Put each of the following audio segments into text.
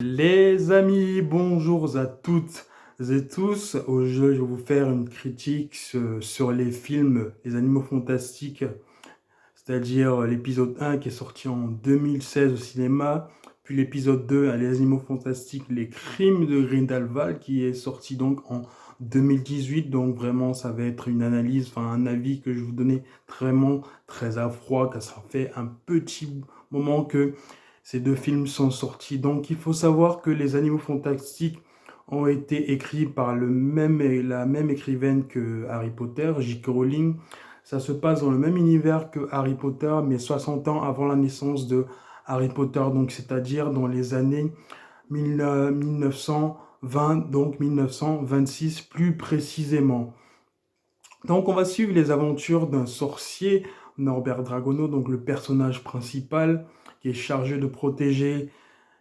Les amis, bonjour à toutes et tous. Aujourd'hui, je vais vous faire une critique sur les films Les Animaux Fantastiques, c'est-à-dire l'épisode 1 qui est sorti en 2016 au cinéma, puis l'épisode 2, Les Animaux Fantastiques, Les Crimes de Grindelwald, qui est sorti donc en 2018. Donc vraiment, ça va être une analyse, enfin un avis que je vais vous donner vraiment très à froid, car ça fait un petit moment que ces deux films sont sortis. Donc il faut savoir que Les Animaux Fantastiques ont été écrits par la même écrivaine que Harry Potter, J.K. Rowling. Ça se passe dans le même univers que Harry Potter, mais 60 ans avant la naissance de Harry Potter, donc c'est-à-dire dans les années 1920, donc 1926 plus précisément. Donc on va suivre les aventures d'un sorcier, Norbert Dragono, donc le personnage principal, qui est chargé de protéger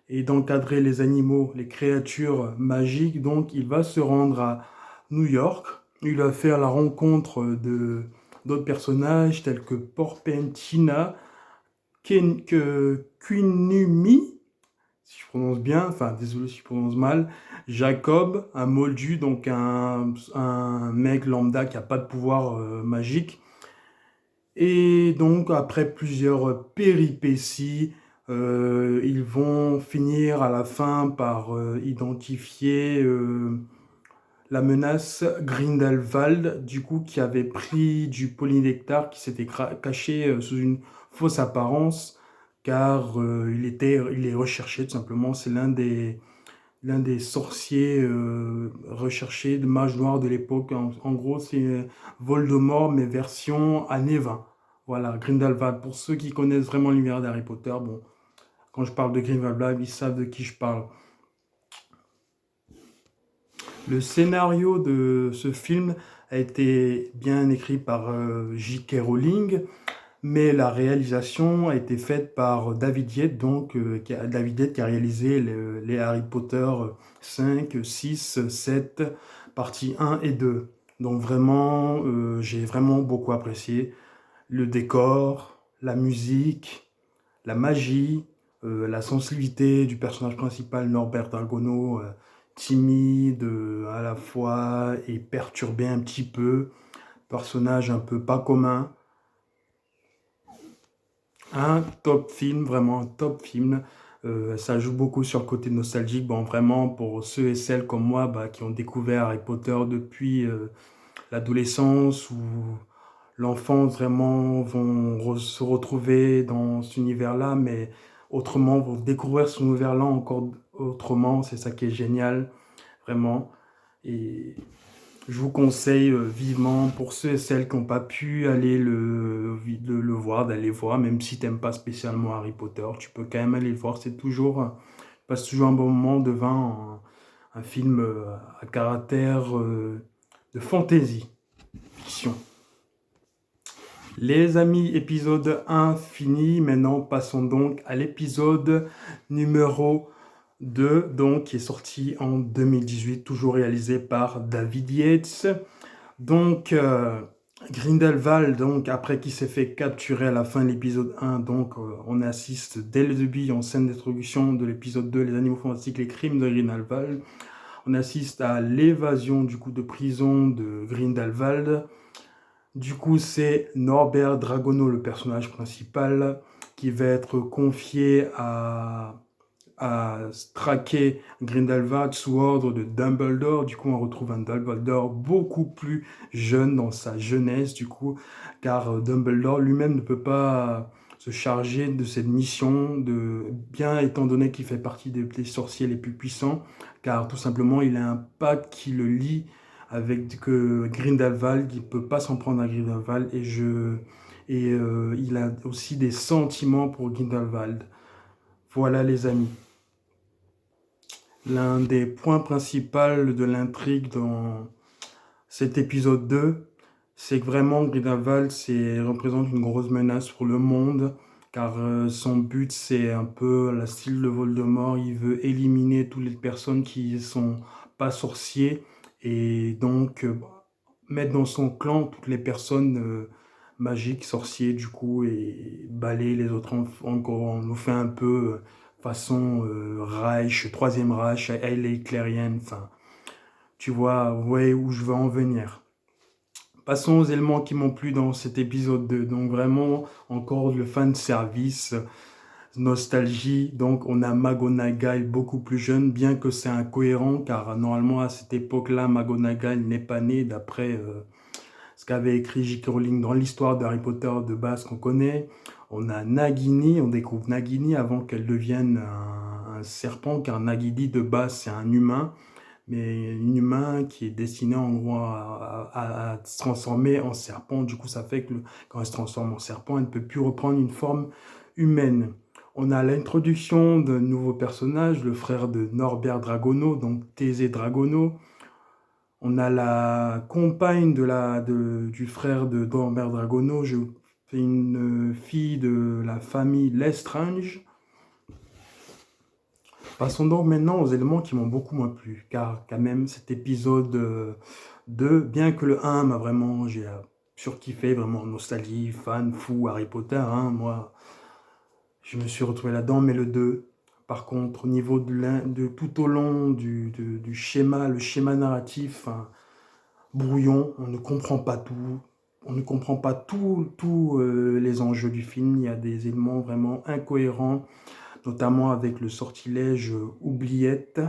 et d'encadrer les animaux, les créatures magiques. Donc il va se rendre à New York. Il va faire la rencontre de d'autres personnages tels que Porpentina, Kunumi, si je prononce bien, enfin désolé si je prononce mal, Jacob, un moldu, donc un mec lambda qui n'a pas de pouvoir magique. Et donc, après plusieurs péripéties, ils vont finir à la fin par identifier la menace Grindelwald, du coup, qui avait pris du polynectar, qui s'était caché sous une fausse apparence, car il est recherché tout simplement. C'est l'un des sorciers recherchés de mage noir de l'époque. En gros, c'est Voldemort, mais version années 20. Voilà, Grindelwald. Pour ceux qui connaissent vraiment l'univers d'Harry Potter, bon, quand je parle de Grindelwald, ils savent de qui je parle. Le scénario de ce film a été bien écrit par J.K. Rowling, mais la réalisation a été faite par David Yates, donc David Yates qui a réalisé les Harry Potter 5, 6, 7, partie 1 et 2. Donc vraiment, j'ai vraiment beaucoup apprécié le décor, la musique, la magie, la sensibilité du personnage principal Norbert Dragono, timide à la fois et perturbé un petit peu, personnage un peu pas commun. Un top film, vraiment un top film. Ça joue beaucoup sur le côté nostalgique. Bon, vraiment, pour ceux et celles comme moi bah, qui ont découvert Harry Potter depuis l'adolescence ou l'enfance, vraiment vont se retrouver dans cet univers-là, mais autrement, vont découvrir cet univers-là encore autrement. C'est ça qui est génial, vraiment. Et je vous conseille vivement pour ceux et celles qui n'ont pas pu aller le voir, d'aller voir, même si tu n'aimes pas spécialement Harry Potter, tu peux quand même aller le voir. Passe toujours un bon moment devant un film à caractère de fantasy, fiction. Les amis, épisode 1 fini. Maintenant, passons donc à l'épisode numéro 2, donc, qui est sorti en 2018, toujours réalisé par David Yates. Donc, Grindelwald, donc, après qu'il s'est fait capturer à la fin de l'épisode 1, donc, on assiste dès le début, en scène d'introduction de l'épisode 2, Les Animaux Fantastiques, les crimes de Grindelwald. On assiste à l'évasion, du coup, de prison de Grindelwald. Du coup, c'est Norbert Dragono, le personnage principal, qui va être confié à traquer Grindelwald sous ordre de Dumbledore. Du coup, on retrouve un Dumbledore beaucoup plus jeune dans sa jeunesse, du coup, car Dumbledore lui-même ne peut pas se charger de cette mission, bien étant donné qu'il fait partie des sorciers les plus puissants, car tout simplement, il a un pacte qui le lie avec Grindelwald, il ne peut pas s'en prendre à Grindelwald, et il a aussi des sentiments pour Grindelwald. Voilà les amis. L'un des points principaux de l'intrigue dans cet épisode 2, c'est que vraiment Grindelwald représente une grosse menace pour le monde, car son but c'est un peu la style de Voldemort, il veut éliminer toutes les personnes qui ne sont pas sorciers, et donc mettre dans son clan toutes les personnes magiques, sorciers du coup, et balayer les autres en gros, on nous fait un peu façon Reich, Troisième Reich, elle est hitlérienne, enfin, tu vois, ouais, où je veux en venir. Passons aux éléments qui m'ont plu dans cet épisode 2. Donc vraiment, encore le fan service, nostalgie. Donc on a McGonagall beaucoup plus jeune, bien que c'est incohérent, car normalement à cette époque-là, McGonagall n'est pas née d'après ce qu'avait écrit J.K. Rowling dans l'histoire de Harry Potter de base qu'on connaît. On a Nagini, on découvre Nagini avant qu'elle devienne un serpent, car Nagini de base c'est un humain, mais un humain qui est destiné en gros à se transformer en serpent. Du coup, ça fait que quand elle se transforme en serpent, elle ne peut plus reprendre une forme humaine. On a l'introduction d'un nouveau personnage, le frère de Norbert Dragono, donc Thésée Dragono. On a la compagne du frère de Norbert Dragono, c'est une fille de la famille Lestrange. Passons donc maintenant aux éléments qui m'ont beaucoup moins plu, car quand même cet épisode 2, bien que le 1 m'a vraiment, j'ai surkiffé, vraiment nostalgie, fan, fou, Harry Potter, hein, moi je me suis retrouvé là-dedans, mais le 2, par contre, au niveau de tout au long du schéma, le schéma narratif, hein, brouillon, on ne comprend pas tout, on ne comprend pas tous les enjeux du film, il y a des éléments vraiment incohérents, notamment avec le sortilège oubliette,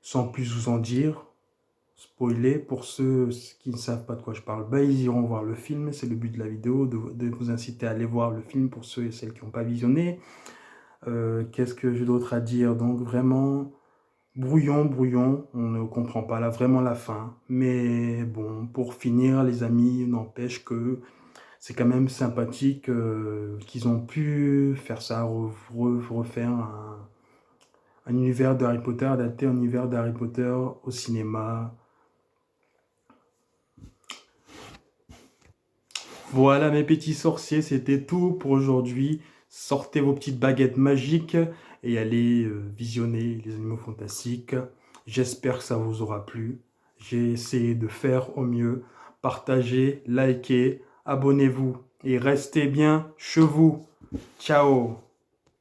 sans plus vous en dire, spoiler, pour ceux qui ne savent pas de quoi je parle, bah, ils iront voir le film, c'est le but de la vidéo, de vous inciter à aller voir le film pour ceux et celles qui n'ont pas visionné. Qu'est-ce que j'ai d'autre à dire? Donc vraiment, brouillon, on ne comprend pas là vraiment la fin, mais bon, pour finir les amis, n'empêche que c'est quand même sympathique qu'ils ont pu faire ça, refaire un univers de Harry Potter, adapter un univers de Harry Potter au cinéma. Voilà mes petits sorciers, c'était tout pour aujourd'hui. Sortez vos petites baguettes magiques et allez visionner les animaux fantastiques. J'espère que ça vous aura plu. J'ai essayé de faire au mieux. Partagez, likez, abonnez-vous et restez bien chez vous. Ciao!